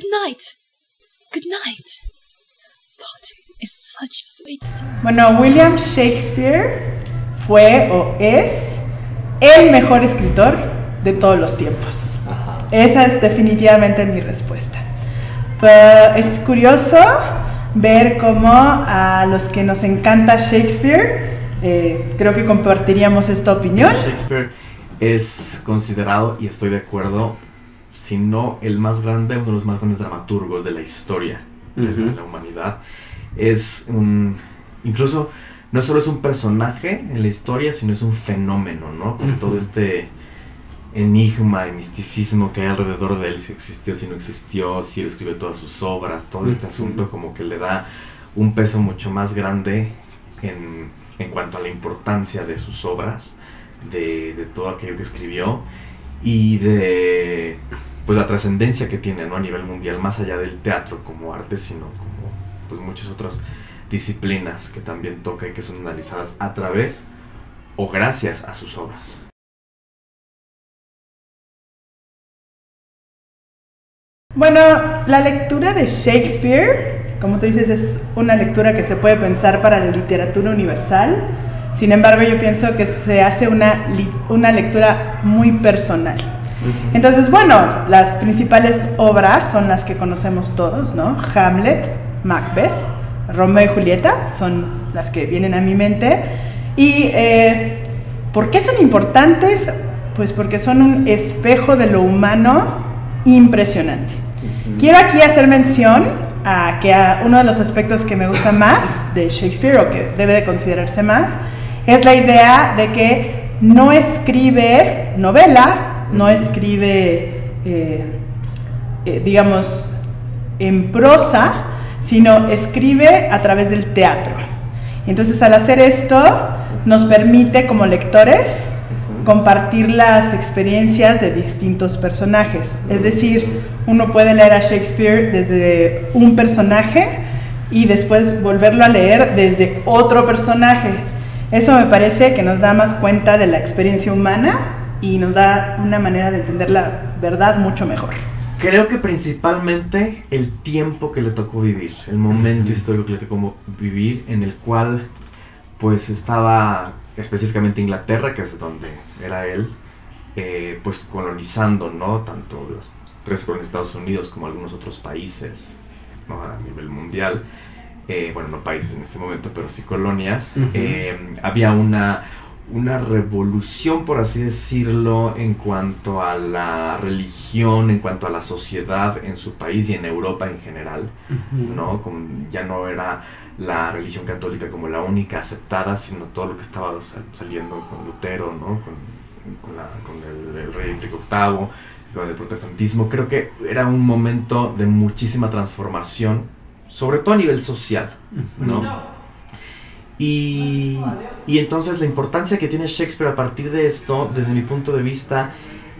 Good night. Good night. Parting is such a sweet song. Bueno, William Shakespeare fue o es el mejor escritor de todos los tiempos. Ajá. Esa es definitivamente mi respuesta. Pero es curioso ver cómo a los que nos encanta Shakespeare, creo que compartiríamos esta opinión. Shakespeare es considerado, y estoy de acuerdo, si no el más grande, uno de los más grandes dramaturgos de la historia de la humanidad. Es incluso no solo es un personaje en la historia, sino es un fenómeno, ¿no? Con todo este enigma y misticismo que hay alrededor de él, si existió, si no existió, si él escribió todas sus obras, todo este asunto como que le da un peso mucho más grande en cuanto a la importancia de sus obras, de todo aquello que escribió y de pues la trascendencia que tiene, ¿no? A nivel mundial, más allá del teatro como arte, sino como pues muchas otras disciplinas que también toca y que son analizadas a través o gracias a sus obras. Bueno, la lectura de Shakespeare, como tú dices, es una lectura que se puede pensar para la literatura universal. Sin embargo, yo pienso que se hace una lectura muy personal. Entonces, bueno, las principales obras son las que conocemos todos, ¿no? Hamlet, Macbeth, Romeo y Julieta son las que vienen a mi mente. ¿Y por qué son importantes? Pues porque son un espejo de lo humano impresionante. Quiero aquí hacer mención a que uno de los aspectos que me gusta más de Shakespeare, o que debe de considerarse más, es la idea de que no escribe novela, no escribe, digamos, en prosa, sino escribe a través del teatro. Entonces, al hacer esto, nos permite como lectores compartir las experiencias de distintos personajes. Es decir, uno puede leer a Shakespeare desde un personaje y después volverlo a leer desde otro personaje. Eso me parece que nos da más cuenta de la experiencia humana y nos da una manera de entender la verdad mucho mejor. Creo que principalmente el tiempo que le tocó vivir, el momento histórico que le tocó vivir, en el cual pues estaba específicamente Inglaterra, que es donde era él, pues colonizando, ¿no? Tanto las 3 colonias de Estados Unidos como algunos otros países, ¿no? A nivel mundial. Bueno, no países en este momento, pero sí colonias. Había una revolución, por así decirlo, en cuanto a la religión, en cuanto a la sociedad en su país y en Europa en general, ¿no? Ya no era la religión católica como la única aceptada, sino todo lo que estaba saliendo con Lutero, ¿no? Con el rey Enrique VIII, con el protestantismo. Creo que era un momento de muchísima transformación, sobre todo a nivel social, ¿no? Y entonces la importancia que tiene Shakespeare a partir de esto, desde mi punto de vista,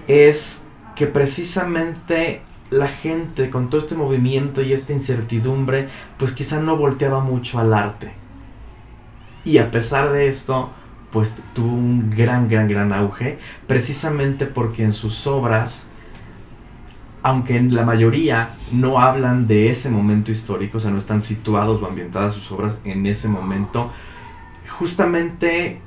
es que precisamente la gente con todo este movimiento y esta incertidumbre, pues quizá no volteaba mucho al arte. Y a pesar de esto, pues tuvo un gran auge, precisamente porque en sus obras, aunque en la mayoría no hablan de ese momento histórico, o sea, no están situados o ambientadas sus obras en ese momento, justamente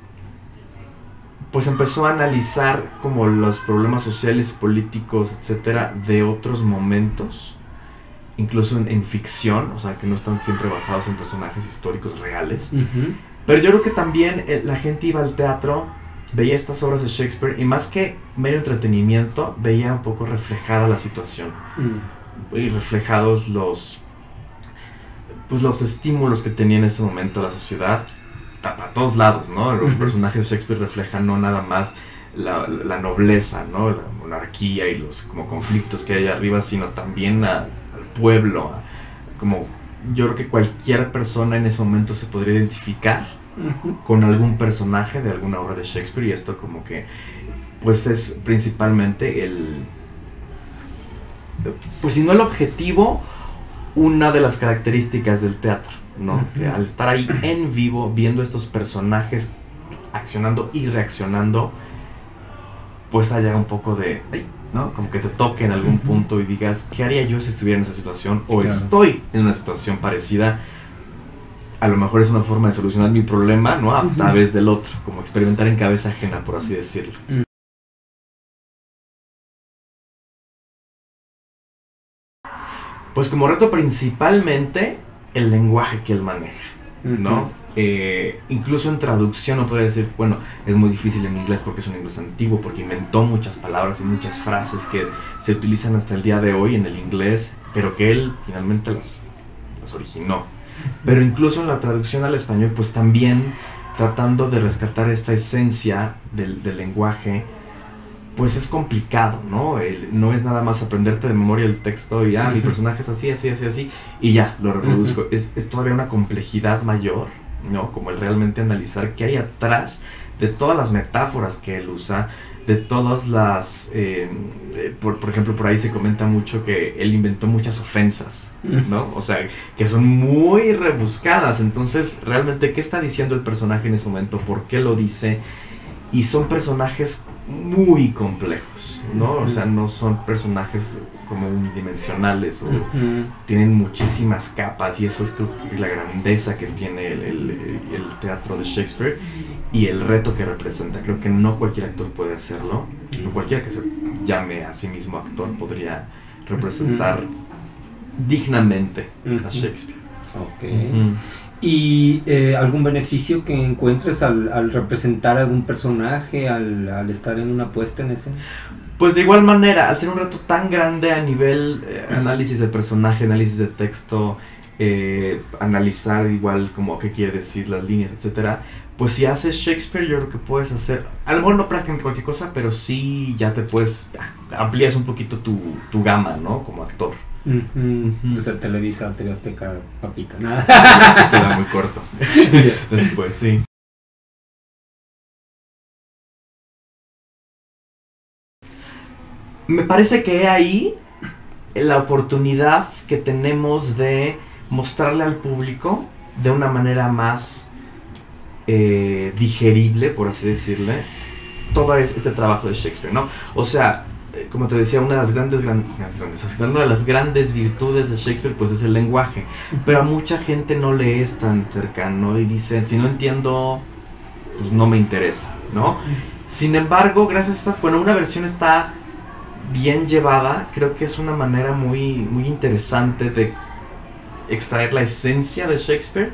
pues empezó a analizar como los problemas sociales, políticos, etcétera, de otros momentos, incluso en ficción, o sea, que no están siempre basados en personajes históricos reales. Pero yo creo que también la gente iba al teatro, veía estas obras de Shakespeare y más que mero entretenimiento, veía un poco reflejada la situación y reflejados los estímulos que tenía en ese momento la sociedad para todos lados, ¿no? Los personajes de Shakespeare reflejan no nada más la nobleza, ¿no? La monarquía y los como conflictos que hay arriba, sino también al pueblo, como yo creo que cualquier persona en ese momento se podría identificar con algún personaje de alguna obra de Shakespeare, y esto como que pues es principalmente pues si no el objetivo, una de las características del teatro, ¿no? Que al estar ahí en vivo viendo estos personajes accionando y reaccionando, pues haya un poco de ¿no? Como que te toque en algún punto y digas, ¿qué haría yo si estuviera en esa situación? O Claro. estoy en una situación parecida. A lo mejor es una forma de solucionar mi problema, ¿no? A través del otro, como experimentar en cabeza ajena, por así decirlo. Pues como reto principalmente el lenguaje que él maneja, ¿no? Incluso en traducción no podría decir, bueno, es muy difícil en inglés porque es un inglés antiguo, porque inventó muchas palabras y muchas frases que se utilizan hasta el día de hoy en el inglés, pero que él finalmente las originó. Pero incluso en la traducción al español, pues también tratando de rescatar esta esencia del lenguaje, pues es complicado, ¿no? No es nada más aprenderte de memoria el texto y mi personaje es así, así, así, así, y ya, lo reproduzco. Es todavía una complejidad mayor, ¿no? Como el realmente analizar qué hay atrás de todas las metáforas que él usa, de todas las... por ejemplo, por ahí se comenta mucho que él inventó muchas ofensas, ¿no? O sea, que son muy rebuscadas. Entonces, realmente, ¿qué está diciendo el personaje en ese momento? ¿Por qué lo dice? Y son personajes muy complejos, ¿no? O sea, no son personajes como unidimensionales, o tienen muchísimas capas, y eso es creo que la grandeza que tiene el teatro de Shakespeare y el reto que representa. Creo que no cualquier actor puede hacerlo, no cualquiera que se llame a sí mismo actor podría representar dignamente a Shakespeare. Ok. ¿Y algún beneficio que encuentres al representar algún personaje, al estar en una puesta en escena? Pues de igual manera, al ser un reto tan grande a nivel análisis de personaje, análisis de texto, analizar igual como qué quiere decir las líneas, etcétera, pues si haces Shakespeare, yo creo que puedes hacer, a lo mejor no prácticamente cualquier cosa, pero sí ya te puedes, amplías un poquito tu gama, ¿no? Como actor. Entonces Televisa, TV Azteca, papita, nada. Queda muy corto. Después, sí. Me parece que ahí la oportunidad que tenemos de mostrarle al público de una manera más digerible, por así decirle, todo este trabajo de Shakespeare, ¿no? O sea, como te decía, una de las grandes virtudes de Shakespeare pues es el lenguaje, pero a mucha gente no le es tan cercano y dice, si no entiendo, pues no me interesa, ¿no? Sin embargo, gracias a estas, bueno, una versión está bien llevada, creo que es una manera muy, muy interesante de extraer la esencia de Shakespeare,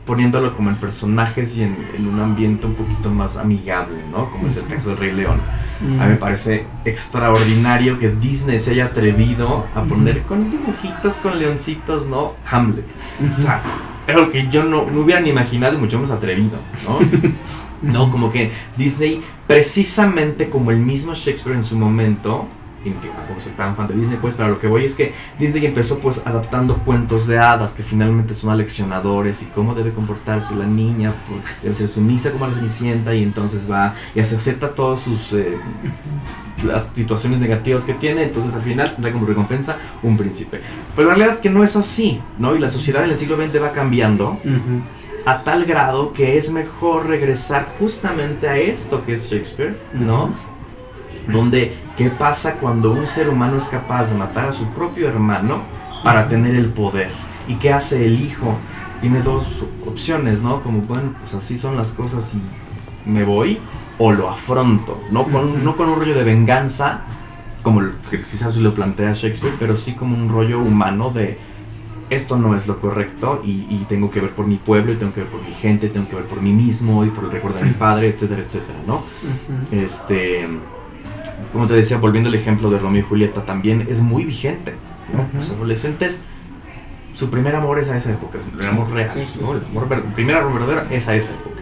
poniéndolo como en personajes y en un ambiente un poquito más amigable, ¿no? Como es el caso del Rey León. A mí me parece extraordinario que Disney se haya atrevido a poner con dibujitos, con leoncitos, ¿no? Hamlet. O sea, es algo que yo no hubiera ni imaginado y mucho menos atrevido, ¿no? No, como que Disney, precisamente como el mismo Shakespeare en su momento, y que tampoco soy tan fan de Disney, pues, pero a lo que voy es que Disney empezó pues adaptando cuentos de hadas que finalmente son aleccionadores y cómo debe comportarse la niña, pues, debe ser sumisa como la Cenicienta, y entonces va y se acepta todas sus las situaciones negativas que tiene, entonces al final da como recompensa un príncipe. Pero la realidad es que no es así, ¿no? Y la sociedad en el siglo XX va cambiando a tal grado que es mejor regresar justamente a esto que es Shakespeare, ¿no? Donde, ¿qué pasa cuando un ser humano es capaz de matar a su propio hermano para tener el poder? ¿Y qué hace el hijo? Tiene dos opciones, ¿no? Como, bueno, pues así son las cosas y me voy, o lo afronto, no con un rollo de venganza, como quizás lo plantea Shakespeare, pero sí como un rollo humano de esto no es lo correcto y tengo que ver por mi pueblo, y tengo que ver por mi gente, tengo que ver por mí mismo y por el recuerdo de mi padre, etcétera, etcétera, ¿no? Como te decía, volviendo al ejemplo de Romeo y Julieta, también es muy vigente, ¿no? Los adolescentes, su primer amor es a esa época, el amor real, ¿no? El primer amor verdadero es a esa época.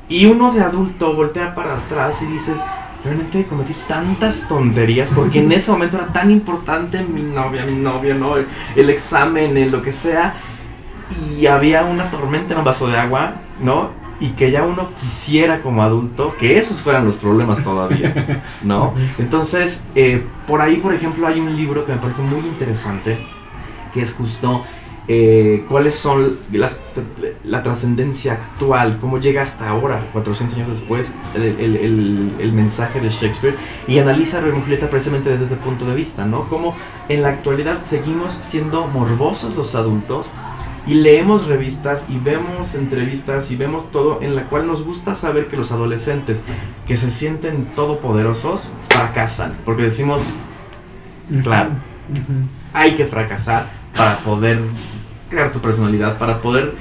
Y uno de adulto voltea para atrás y dices, realmente cometí tantas tonterías porque en ese momento era tan importante mi novia, ¿no? El examen, lo que sea, y había una tormenta en un vaso de agua, ¿no? Y que ya uno quisiera como adulto que esos fueran los problemas todavía, ¿no? Entonces, por ahí, por ejemplo, hay un libro que me parece muy interesante, que es justo cuáles son la trascendencia actual, cómo llega hasta ahora, 400 años después, el mensaje de Shakespeare, y analiza Romeo y Julieta precisamente desde este punto de vista, ¿no? Cómo en la actualidad seguimos siendo morbosos los adultos y leemos revistas y vemos entrevistas y vemos todo en la cual nos gusta saber que los adolescentes que se sienten todopoderosos fracasan, porque decimos, claro, hay que fracasar para poder crear tu personalidad, para poder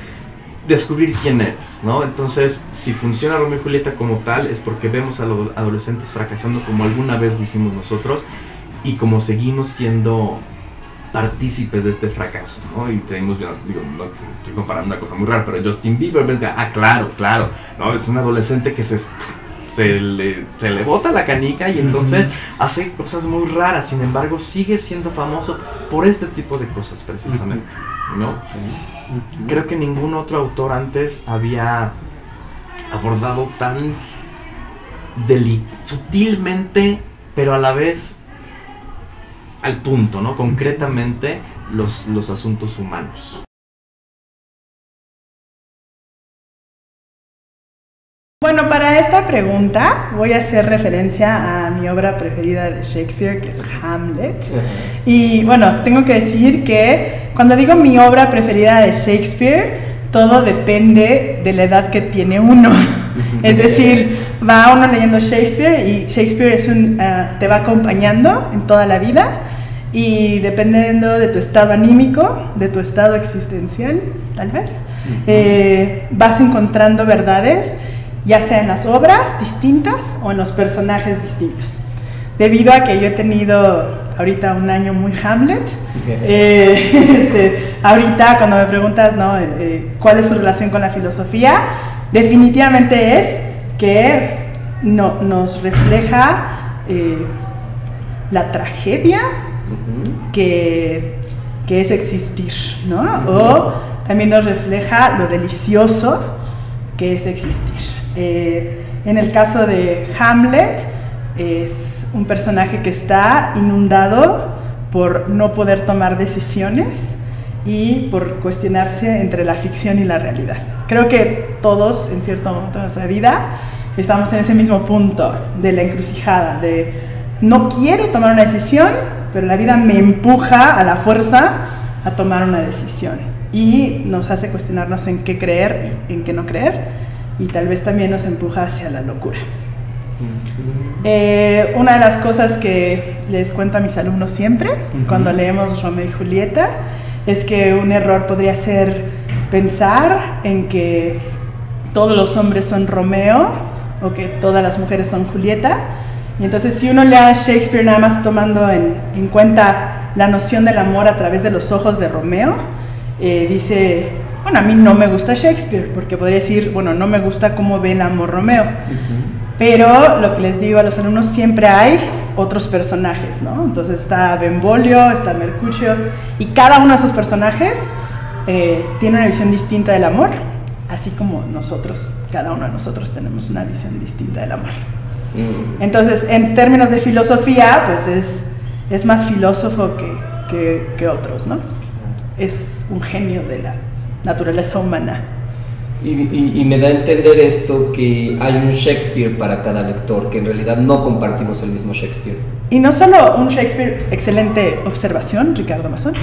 descubrir quién eres, ¿no? Entonces, si funciona Romeo y Julieta como tal, es porque vemos a los adolescentes fracasando como alguna vez lo hicimos nosotros y como seguimos siendo partícipes de este fracaso, ¿no? Y seguimos viendo, digo, no estoy comparando una cosa muy rara, pero Justin Bieber, claro, ¿no? Es un adolescente que se le bota la canica y entonces hace cosas muy raras, sin embargo sigue siendo famoso por este tipo de cosas precisamente, ¿no? Creo que ningún otro autor antes había abordado tan sutilmente, pero a la vez al punto, ¿no? Concretamente los asuntos humanos. Bueno, para esta pregunta voy a hacer referencia a mi obra preferida de Shakespeare, que es Hamlet. Y bueno, tengo que decir que cuando digo mi obra preferida de Shakespeare, todo depende de la edad que tiene uno. Es decir, va uno leyendo Shakespeare y Shakespeare te va acompañando en toda la vida, y dependiendo de tu estado anímico, de tu estado existencial, tal vez, vas encontrando verdades, ya sea en las obras distintas o en los personajes distintos. Debido a que yo he tenido ahorita un año muy Hamlet, ahorita cuando me preguntas, ¿no? ¿Cuál es su relación con la filosofía? Definitivamente es que nos refleja la tragedia que es existir, ¿no? O también nos refleja lo delicioso que es existir. En el caso de Hamlet, es un personaje que está inundado por no poder tomar decisiones y por cuestionarse entre la ficción y la realidad. Creo que todos, en cierto momento de nuestra vida, estamos en ese mismo punto de la encrucijada, de no quiero tomar una decisión, pero la vida me empuja a la fuerza a tomar una decisión y nos hace cuestionarnos en qué creer, en qué no creer, y tal vez también nos empuja hacia la locura. Una de las cosas que les cuento a mis alumnos siempre, cuando leemos Romeo y Julieta, es que un error podría ser pensar en que todos los hombres son Romeo o que todas las mujeres son Julieta. Y entonces, si uno lee a Shakespeare nada más tomando en cuenta la noción del amor a través de los ojos de Romeo, dice, bueno, a mí no me gusta Shakespeare, porque podría decir, bueno, no me gusta cómo ve el amor Romeo. Pero lo que les digo a los alumnos, siempre hay otros personajes, ¿no? Entonces está Benvolio, está Mercutio, y cada uno de esos personajes tiene una visión distinta del amor, así como nosotros, cada uno de nosotros tenemos una visión distinta del amor. Entonces, en términos de filosofía, pues es más filósofo que otros, ¿no? Es un genio de la naturaleza humana. Y me da a entender esto, que hay un Shakespeare para cada lector, que en realidad no compartimos el mismo Shakespeare. Y no solo un Shakespeare, excelente observación, Ricardo Mazón,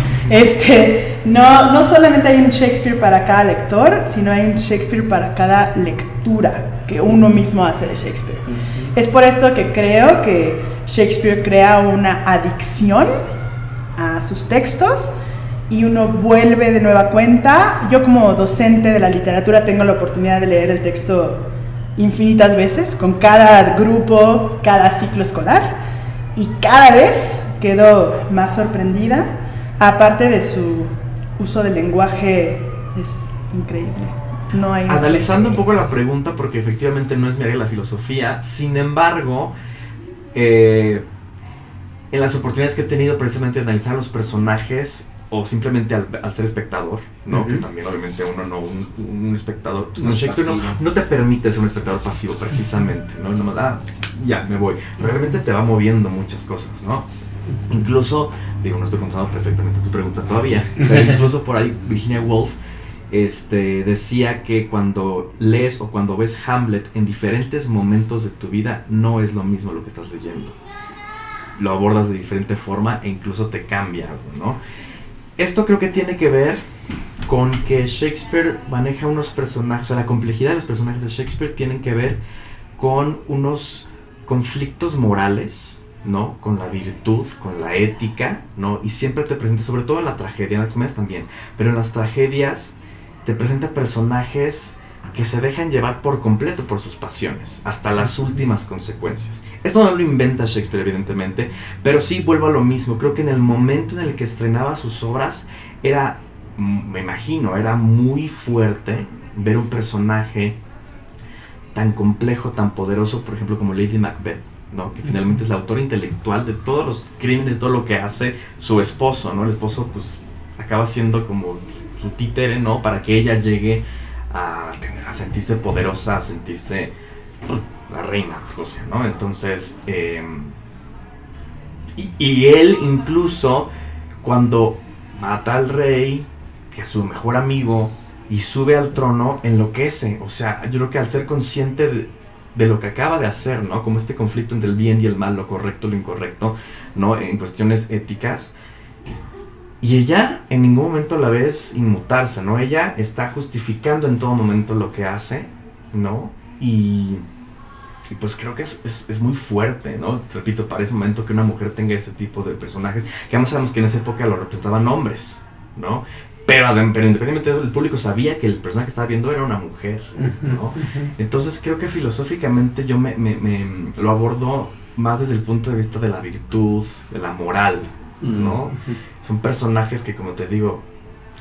no solamente hay un Shakespeare para cada lector, sino hay un Shakespeare para cada lectura que uno mismo hace de Shakespeare. Es por esto que creo que Shakespeare crea una adicción a sus textos, y uno vuelve de nueva cuenta. Yo, como docente de la literatura, tengo la oportunidad de leer el texto infinitas veces, con cada grupo, cada ciclo escolar, y cada vez quedo más sorprendida. Aparte de su uso del lenguaje, es increíble. No hay Analizando un poco la pregunta, porque efectivamente no es mi área la filosofía, sin embargo, en las oportunidades que he tenido precisamente de analizar los personajes, o simplemente al ser espectador, ¿no? Que también obviamente uno no, un espectador, no, Shakespeare no te permite ser un espectador pasivo precisamente, ¿no? Ya, me voy. Realmente te va moviendo muchas cosas, ¿no? Incluso, digo, no estoy contando perfectamente tu pregunta todavía, pero incluso por ahí Virginia Woolf decía que cuando lees o cuando ves Hamlet en diferentes momentos de tu vida no es lo mismo lo que estás leyendo. Lo abordas de diferente forma e incluso te cambia algo, ¿no? Esto creo que tiene que ver con que Shakespeare maneja unos personajes, o sea, la complejidad de los personajes de Shakespeare tienen que ver con unos conflictos morales, ¿no? Con la virtud, con la ética, ¿no? Y siempre te presenta, sobre todo en la tragedia, en las comedias también, pero en las tragedias te presenta personajes que se dejan llevar por completo por sus pasiones, hasta las últimas consecuencias. Esto no lo inventa Shakespeare, evidentemente, pero sí vuelvo a lo mismo. Creo que en el momento en el que estrenaba sus obras, era, me imagino, era muy fuerte ver un personaje tan complejo, tan poderoso, por ejemplo, como Lady Macbeth, ¿no? Que finalmente es la autora intelectual de todos los crímenes, todo lo que hace su esposo, ¿no? El esposo, pues, acaba siendo como su títere, ¿no? Para que ella llegue a sentirse poderosa, a sentirse, pues, la reina de Escocia, ¿no? Entonces, y él incluso, cuando mata al rey, que es su mejor amigo, y sube al trono, enloquece. O sea, yo creo que al ser consciente de lo que acaba de hacer, ¿no? Como este conflicto entre el bien y el mal, lo correcto, lo incorrecto, ¿no? En cuestiones éticas. Y ella en ningún momento la ves inmutarse, ¿no? Ella está justificando en todo momento lo que hace, ¿no? Y pues creo que es muy fuerte, ¿no? Repito, para ese momento que una mujer tenga ese tipo de personajes, que además sabemos que en esa época lo representaban hombres, ¿no? Pero independientemente de eso, el público sabía que el personaje que estaba viendo era una mujer, ¿no? Entonces creo que filosóficamente yo me lo abordo más desde el punto de vista de la virtud, de la moral, ¿no? Son personajes que, como te digo,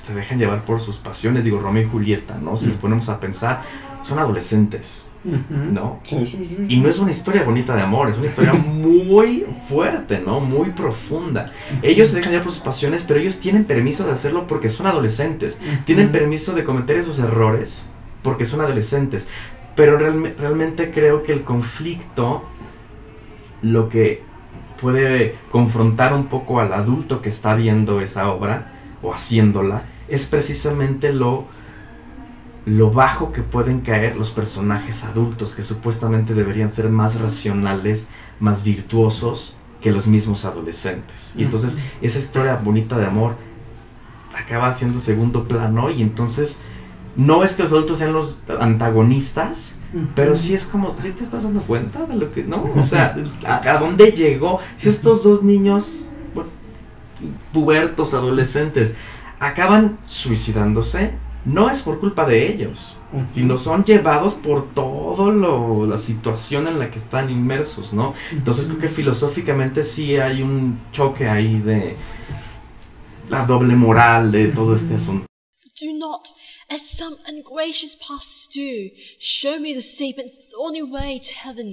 se dejan llevar por sus pasiones. Digo, Romeo y Julieta, ¿no? Si nos ponemos a pensar, son adolescentes, ¿no? Y no es una historia bonita de amor, es una historia muy fuerte, ¿no? Muy profunda. Ellos se dejan llevar por sus pasiones, pero ellos tienen permiso de hacerlo porque son adolescentes. Tienen permiso de cometer esos errores porque son adolescentes. Pero realmente creo que el conflicto, lo que puede confrontar un poco al adulto que está viendo esa obra o haciéndola, es precisamente lo bajo que pueden caer los personajes adultos, que supuestamente deberían ser más racionales, más virtuosos que los mismos adolescentes. Y entonces esa historia bonita de amor acaba siendo segundo plano, y entonces no es que los adultos sean los antagonistas, pero sí es como, ¿sí te estás dando cuenta de lo que, no? O sea, ¿a dónde llegó? Si estos dos niños, bueno, pubertos, adolescentes, acaban suicidándose, no es por culpa de ellos, sino son llevados por toda la situación en la que están inmersos, ¿no? Entonces creo que filosóficamente sí hay un choque ahí de la doble moral de todo este asunto. Do not, as some ungracious pastors do, show me the steep and thorny way to heaven.